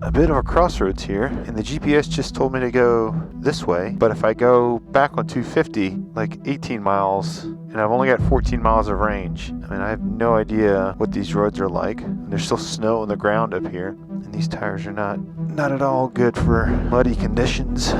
a bit of a crossroads here, and the GPS just told me to go this way, but if I go back on 250, like 18 miles, and I've only got 14 miles of range. I mean, I have no idea what these roads are like. There's still snow on the ground up here, and these tires are not at all good for muddy conditions.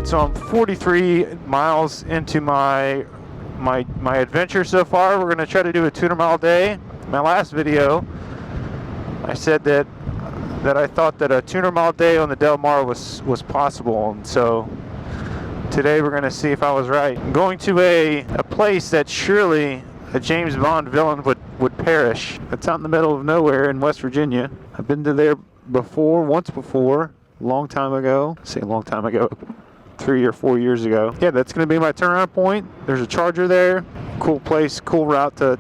So I'm 43 miles into my adventure so far. We're going to try to do a 200 mile day. My last video, I said that I thought that a 200 mile day on the Del Mar was possible, and so today we're going to see if I was right. I'm going to a place that surely a James Bond villain would perish. It's out in the middle of nowhere in West Virginia. I've been to there once before, a long time ago. Say a long time ago. 3 or 4 years ago. Yeah, that's going to be my turnaround point. There's a charger there. Cool place, cool route to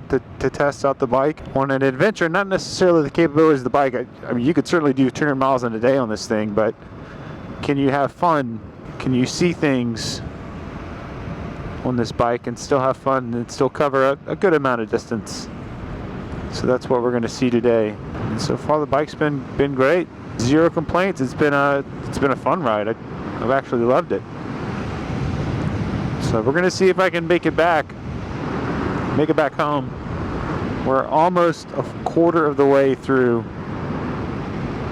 test out the bike on an adventure. Not necessarily the capabilities of the bike. I mean, you could certainly do 200 miles in a day on this thing, but can you have fun? Can you see things on this bike and still have fun and still cover a good amount of distance? So that's what we're going to see today. And so far the bike's been great. Zero complaints. It's been a fun ride. I've actually loved it. So we're going to see if I can make it back home. We're almost a quarter of the way through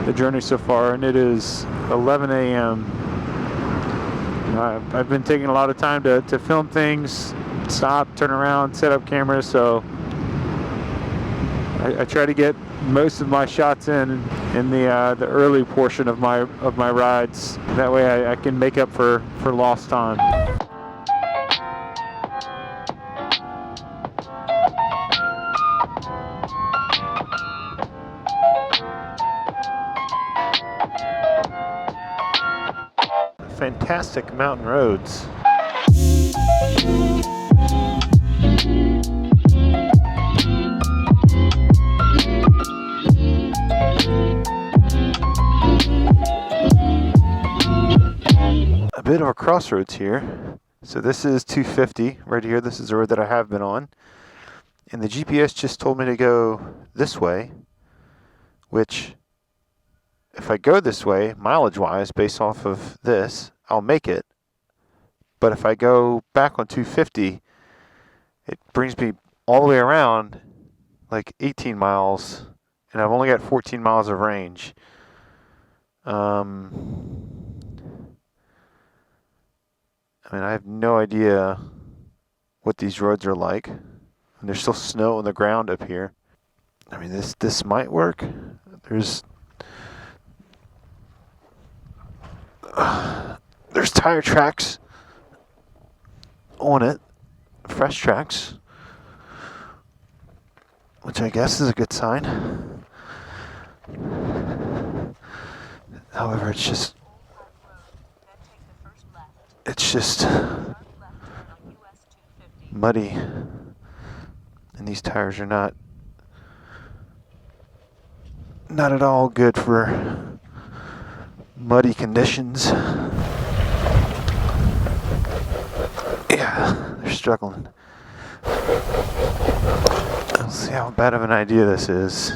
the journey so far, and it is 11 a.m. I've been taking a lot of time to film things, stop, turn around, set up cameras, so I try to get most of my shots in the early portion of my rides. That way I can make up for lost time. Fantastic mountain roads. A bit of a crossroads here. So this is 250 right here. This is the road that I have been on, and the GPS just told me to go this way, which if I go this way mileage wise based off of this, I'll make it. But if I go back on 250, it brings me all the way around like 18 miles, and I've only got 14 miles of range. I mean, I have no idea what these roads are like. And there's still snow on the ground up here. I mean, this might work. There's tire tracks on it, fresh tracks, which I guess is a good sign. However, it's just muddy, and these tires are not at all good for muddy conditions. Yeah, they're struggling. Let's see how bad of an idea this is.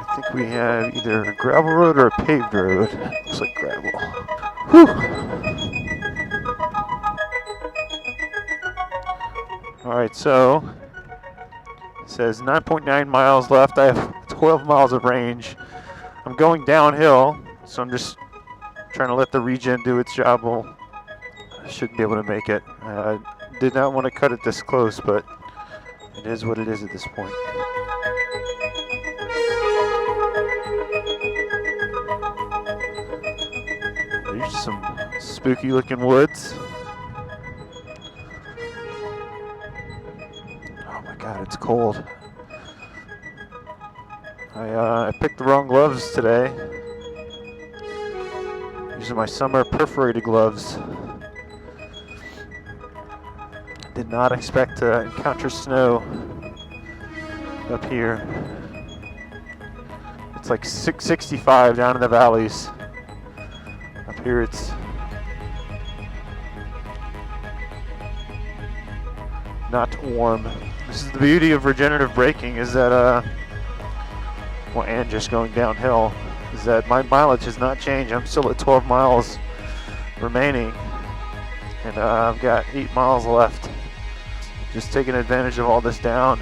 I think we have either a gravel road or a paved road. Looks like gravel. Whew. Alright, so it says 9.9 miles left. I have 12 miles of range. I'm going downhill, so I'm just trying to let the regen do its job. Well, I should be able to make it. Did not want to cut it this close, but it is what it is at this point. There's some spooky looking woods. Oh my god, it's cold. I picked the wrong gloves today. Using my summer perforated gloves. Did not expect to encounter snow up here. It's like 665 down in the valleys. Up here it's not warm. This is the beauty of regenerative braking, is that well, and just going downhill, is that my mileage has not changed. I'm still at 12 miles remaining, and I've got 8 miles left. Just taking advantage of all this down,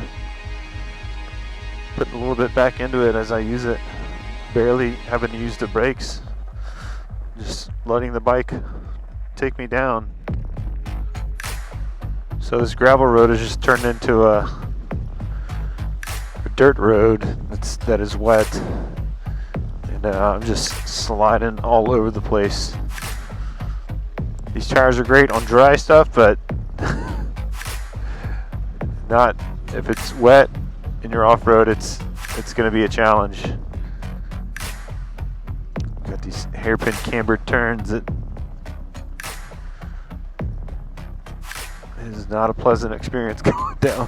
putting a little bit back into it as I use it. Barely having to use the brakes, just letting the bike take me down. So this gravel road has just turned into a dirt road that is wet, and I'm just sliding all over the place. These tires are great on dry stuff, but not if it's wet and you're off-road. It's going to be a challenge. Got these hairpin cambered turns that is not a pleasant experience going down.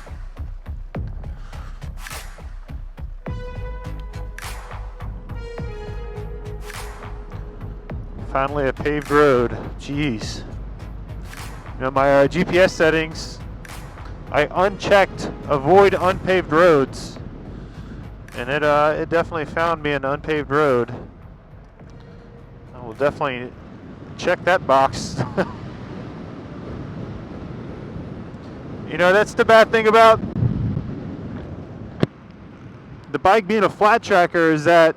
Finally a paved road. Jeez. You know, my GPS settings, I unchecked avoid unpaved roads, and it definitely found me an unpaved road. I will definitely check that box. You know, that's the bad thing about the bike being a flat tracker, is that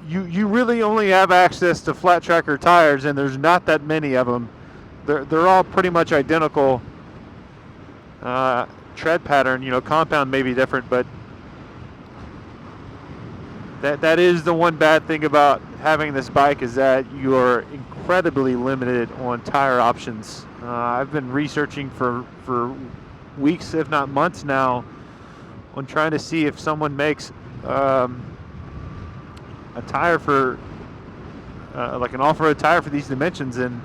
you really only have access to flat tracker tires, and there's not that many of them. They're all pretty much identical tread pattern. You know, compound may be different, but that is the one bad thing about having this bike, is that you are incredibly limited on tire options. I've been researching for weeks, if not months now, on trying to see if someone makes a tire for like an off-road tire for these dimensions, and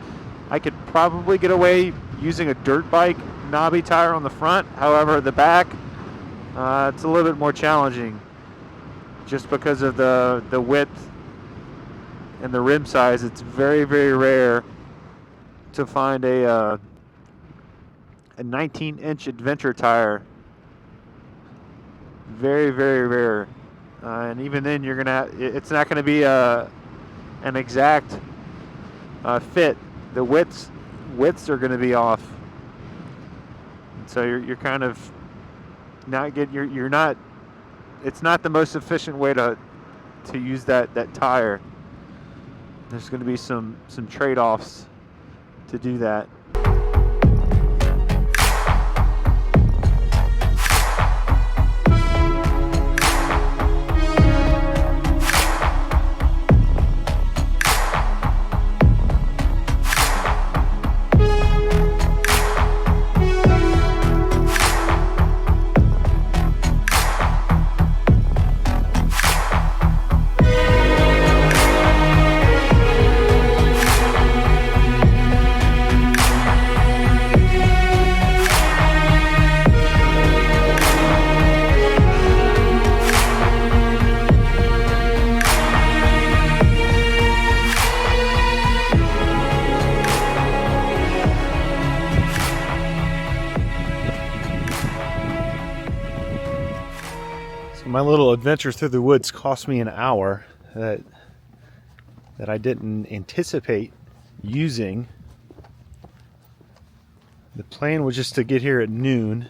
I could probably get away using a dirt bike knobby tire on the front. However, the back, it's a little bit more challenging, just because of the width and the rim size. It's very, very rare to find a 19-inch adventure tire. Very, very rare. And even then, it's not gonna be an exact fit. The widths are gonna be off. So you're kind of not you're not. It's not the most efficient way to use that tire. There's gonna be some trade-offs to do that. My little adventure through the woods cost me an hour that I didn't anticipate using. The plan was just to get here at noon,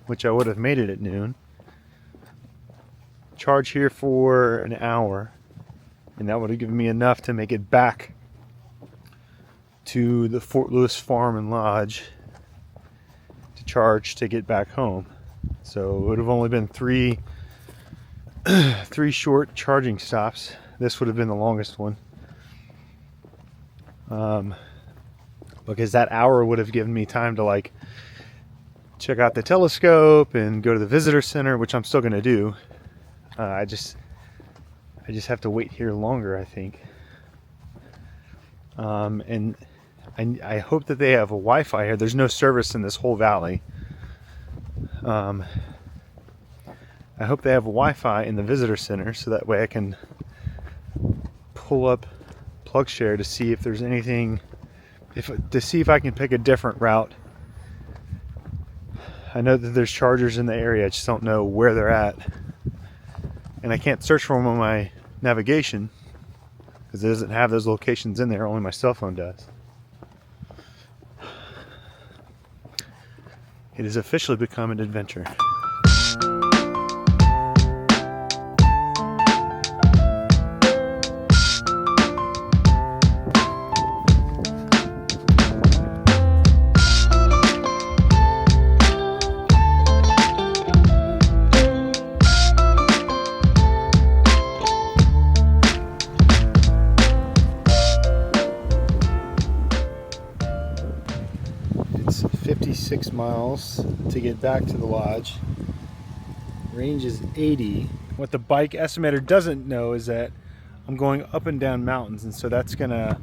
which I would have made it at noon. Charge here for an hour, and that would have given me enough to make it back to the Fort Lewis Farm and Lodge to charge to get back home. So it would have only been three short charging stops. This would have been the longest one. Because that hour would have given me time to like check out the telescope and go to the visitor center, which I'm still going to do. I just have to wait here longer, I think. And I hope that they have a Wi-Fi here. There's no service in this whole valley. I hope they have a Wi-Fi in the visitor center, so that way I can pull up PlugShare to see if there's anything, to see if I can pick a different route. I know that there's chargers in the area, I just don't know where they're at. And I can't search for them on my navigation because it doesn't have those locations in there, only my cell phone does. It has officially become an adventure. It's 56 miles to get back to the lodge. Range is 80. What the bike estimator doesn't know is that I'm going up and down mountains, and so that's gonna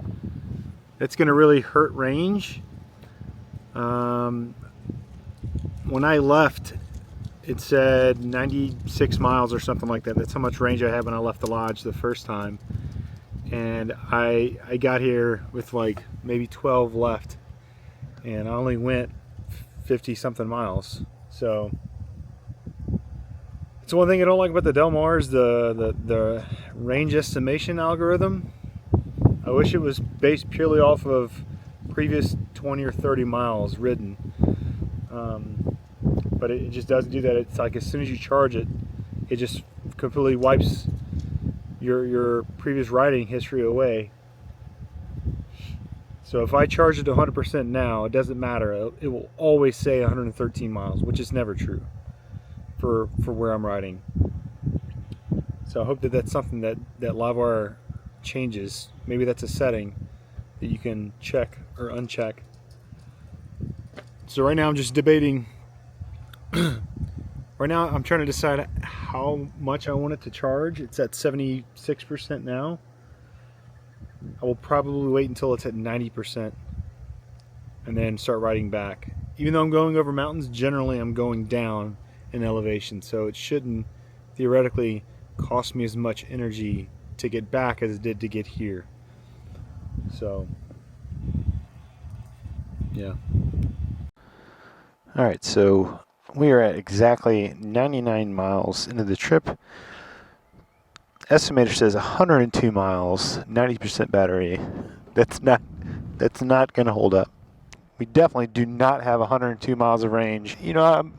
really hurt range. When I left, it said 96 miles or something like that. That's how much range I had when I left the lodge the first time. And I got here with like maybe 12 left, and I only went 50 something miles. So it's one thing I don't like about the Del Mar is the range estimation algorithm. I wish it was based purely off of previous 20 or 30 miles ridden. But it just doesn't do that. It's like as soon as you charge it, it just completely wipes your previous riding history away. So if I charge it to 100% now, it doesn't matter. It will always say 113 miles, which is never true for where I'm riding. So I hope that that's something that LiveWire changes. Maybe that's a setting that you can check or uncheck. So right now I'm just debating. Right now I'm trying to decide how much I want it to charge. It's at 76% now. I will probably wait until it's at 90% and then start riding back. Even though I'm going over mountains, generally I'm going down in elevation, so it shouldn't theoretically cost me as much energy to get back as it did to get here. So yeah. Alright, so we are at exactly 99 miles into the trip. Estimator says 102 miles, 90% battery. That's not going to hold up. We definitely do not have 102 miles of range. You know,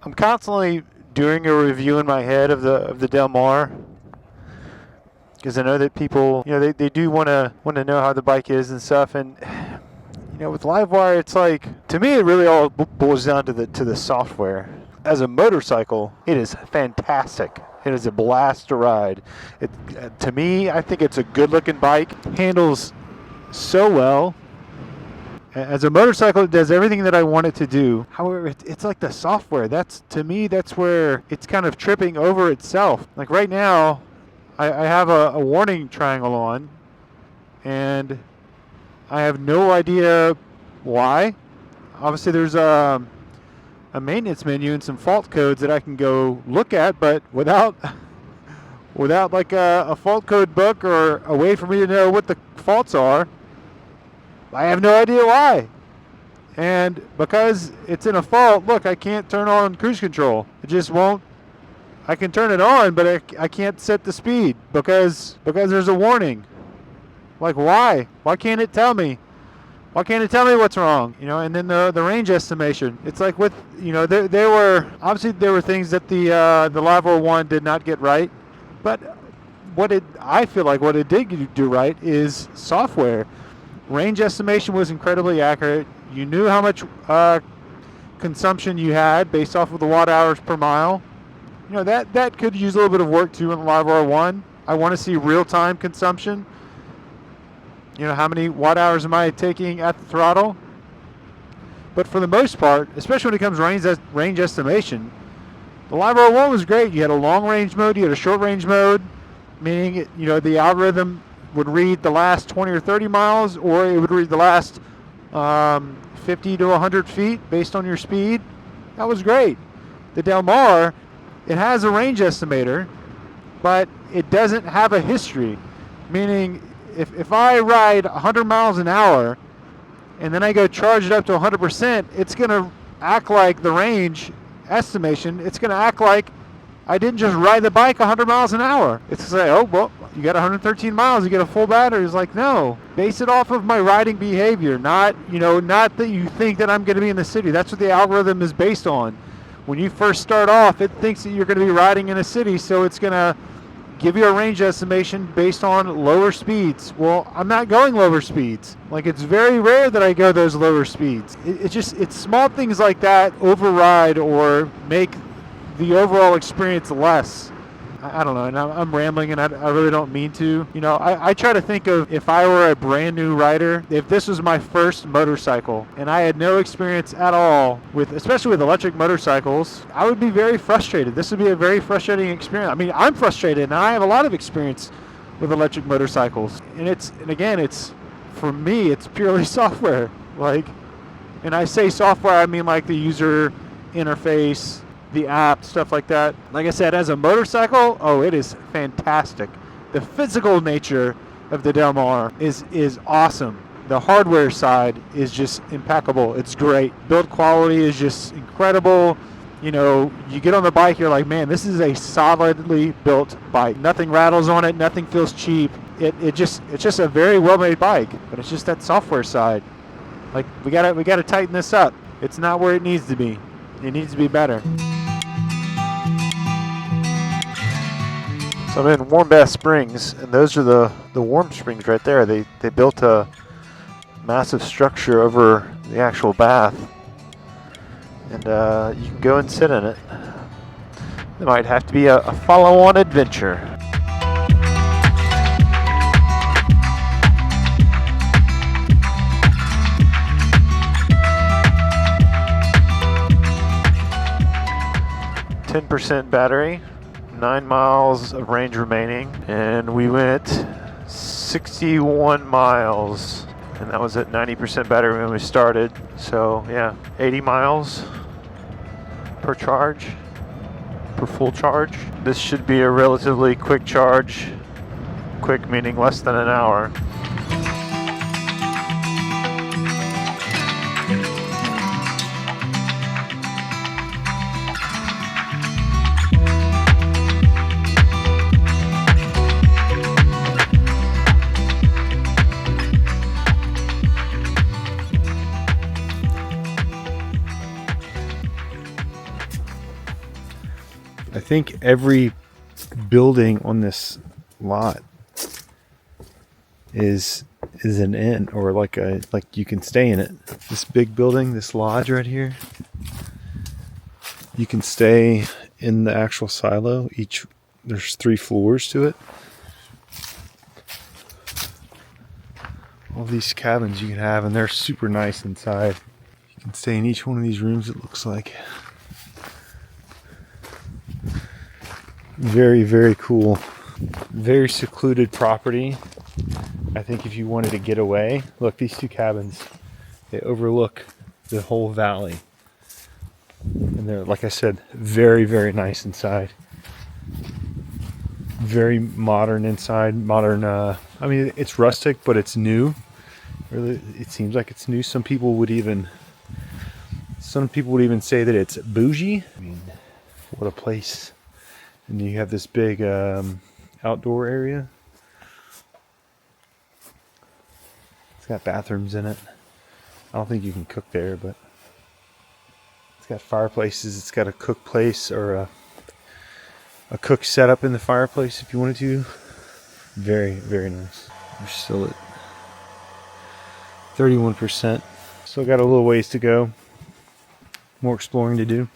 I'm constantly doing a review in my head of the Del Mar, because I know that people, you know, they do want to know how the bike is and stuff. And you know, with LiveWire, it's like, to me, it really all boils down to the software. As a motorcycle, it is fantastic. It is a blast to ride. To me, I think it's a good-looking bike. Handles so well. As a motorcycle, it does everything that I want it to do. However, it's like the software. To me, that's where it's kind of tripping over itself. Like right now, I have a warning triangle on, and I have no idea why. Obviously, there's a maintenance menu and some fault codes that I can go look at, but without like a fault code book or a way for me to know what the faults are, I have no idea why. And because it's in a fault, look, I can't turn on cruise control. It just won't. I can turn it on, but I can't set the speed because there's a warning. Like, why? Why can't it tell me? Why can't it tell me what's wrong? You know, and then the range estimation. It's like with, you know, there were obviously there were things that the LiveWire 1 did not get right, but I feel like what it did do right is software. Range estimation was incredibly accurate. You knew how much consumption you had based off of the watt hours per mile. You know, that could use a little bit of work too in the LiveWire 1. I want to see real-time consumption. You know, how many watt hours am I taking at the throttle? But for the most part, especially when it comes to range estimation, the LiveWire 1 was great. You had a long range mode, you had a short range mode, meaning you know, the algorithm would read the last 20 or 30 miles, or it would read the last 50 to 100 feet based on your speed. That was great. The Del Mar, it has a range estimator, but it doesn't have a history, meaning if I ride 100 miles an hour and then I go charge it up to 100%, it's going to act like the range estimation. It's going to act like I didn't just ride the bike 100 miles an hour. It's to say, oh, well, you got 113 miles, you get a full battery. It's like, no, base it off of my riding behavior, not that you think that I'm going to be in the city. That's what the algorithm is based on. When you first start off, it thinks that you're going to be riding in a city, so it's going to give you a range estimation based on lower speeds. Well, I'm not going lower speeds. Like, it's very rare that I go those lower speeds. It's small things like that override or make the overall experience less. I don't know, and I'm rambling, and I really don't mean to. You know, I try to think of if I were a brand new rider, if this was my first motorcycle, and I had no experience at all with, especially with electric motorcycles, I would be very frustrated. This would be a very frustrating experience. I mean, I'm frustrated, and I have a lot of experience with electric motorcycles, and again, for me, it's purely software. Like, and I say software, I mean like the user interface, the app, stuff like that. Like I said, as a motorcycle, oh, it is fantastic. The physical nature of the Del Mar is awesome. The hardware side is just impeccable. It's great. Build quality is just incredible. You know, you get on the bike, you're like, man, this is a solidly built bike. Nothing rattles on it. Nothing feels cheap. It's just a very well-made bike. But it's just that software side. Like, we gotta tighten this up. It's not where it needs to be. It needs to be better. So I'm in Warm Bath Springs, and those are the warm springs right there. They built a massive structure over the actual bath, and you can go and sit in it. It might have to be a follow-on adventure. %, battery, 9 miles of range remaining, and we went 61 miles, and that was at 90% battery when we started. So yeah, 80 miles per charge, per full charge. This should be a relatively quick charge. Quick meaning less than an hour. I think every building on this lot is an inn, or like you can stay in it. This big building, this lodge right here, you can stay in the actual silo. There's 3 floors to it. All these cabins you can have, and they're super nice inside. You can stay in each one of these rooms, it looks like. Very, very cool. Very secluded property. I think if you wanted to get away, look, these 2 cabins, they overlook the whole valley. And they're, like I said, very, very nice inside. Very modern inside. Modern, I mean, it's rustic, but it's new. Really, it seems like it's new. Some people would even say that it's bougie. I mean, what a place. And you have this big outdoor area. It's got bathrooms in it. I don't think you can cook there, but it's got fireplaces. It's got a cook place or a cook setup in the fireplace if you wanted to. Very, very nice. We're still at 31%. Still got a little ways to go. More exploring to do.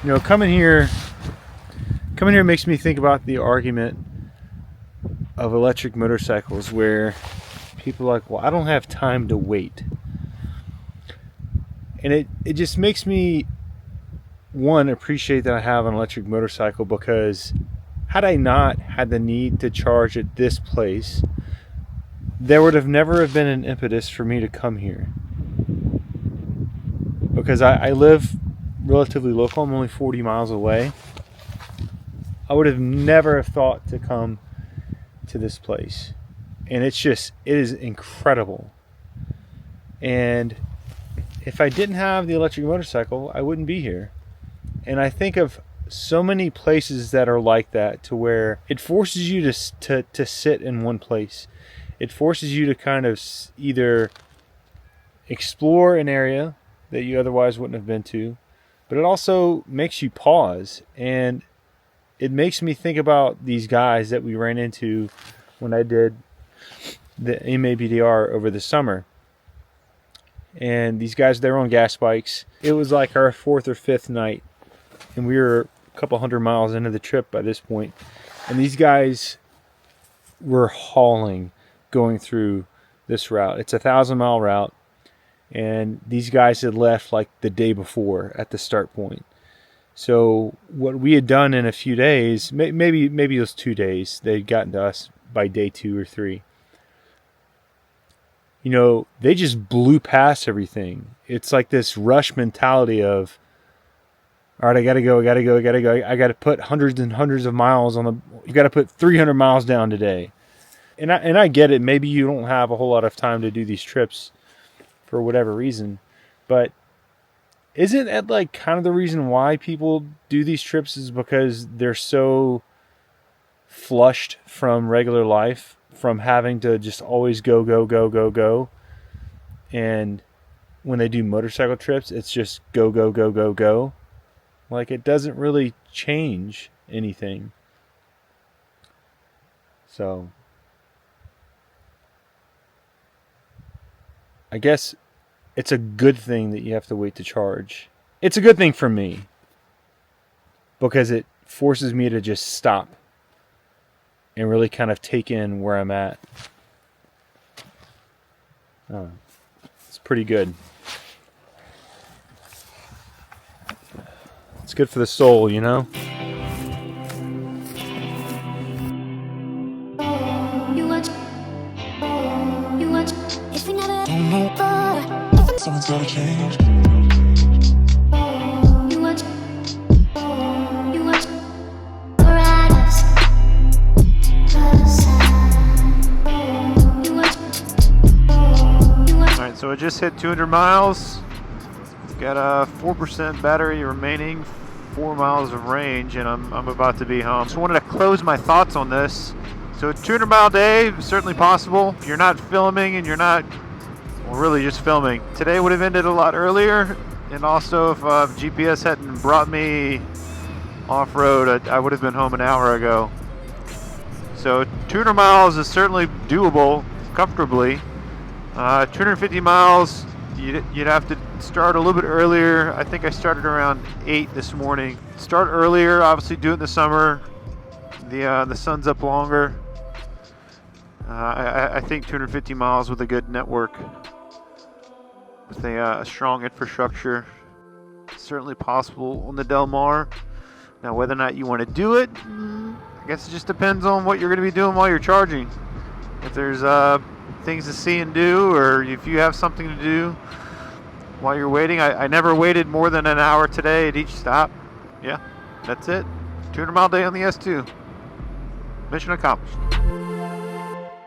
You know, coming here makes me think about the argument of electric motorcycles where people are like, well, I don't have time to wait. And it just makes me, one, appreciate that I have an electric motorcycle, because had I not had the need to charge at this place, there would have never have been an impetus for me to come here. Because I live relatively local. I'm only 40 miles away. I would have never have thought to come to this place. And it is incredible. And if I didn't have the electric motorcycle, I wouldn't be here. And I think of so many places that are like that, to where it forces you to sit in one place. It forces you to kind of either explore an area that you otherwise wouldn't have been to, but it also makes you pause. And it makes me think about these guys that we ran into when I did the MABDR over the summer. And these guys, they're on gas bikes. It was like our 4th or 5th night, and we were a couple hundred miles into the trip by this point. And these guys were hauling going through this route. It's a 1,000-mile route. And these guys had left like the day before at the start point. So what we had done in a few days, maybe it was 2 days, they'd gotten to us by day 2 or 3. You know, they just blew past everything. It's like this rush mentality of, all right, I got to go. I got to put hundreds and hundreds of miles you got to put 300 miles down today. And I get it. Maybe you don't have a whole lot of time to do these trips for whatever reason, but isn't that like kind of the reason why people do these trips, is because they're so flushed from regular life, from having to just always go. And when they do motorcycle trips, it's just go. Like, it doesn't really change anything. So I guess it's a good thing that you have to wait to charge. It's a good thing for me, because it forces me to just stop and really kind of take in where I'm at. It's pretty good. It's good for the soul, you know? Someone's gotta change. Alright, so I just hit 200 miles. Got a 4% battery remaining, 4 miles of range, and I'm about to be home. Just wanted to close my thoughts on this. So a 200-mile day is certainly possible. If you're not filming and you're not, well, really just filming. Today would have ended a lot earlier, and also if GPS hadn't brought me off-road, I would have been home an hour ago. So 200 miles is certainly doable comfortably. 250 miles you'd have to start a little bit earlier. I think I started around 8 this morning. Start earlier, obviously do it in the summer. The sun's up longer. I think 250 miles with a good network, with a strong infrastructure, it's certainly possible on the Del Mar. Now, whether or not you want to do it, I guess it just depends on what you're going to be doing while you're charging. If there's things to see and do, or if you have something to do while you're waiting. I never waited more than an hour today at each stop. Yeah, that's it. 200 mile day on the S2. Mission accomplished.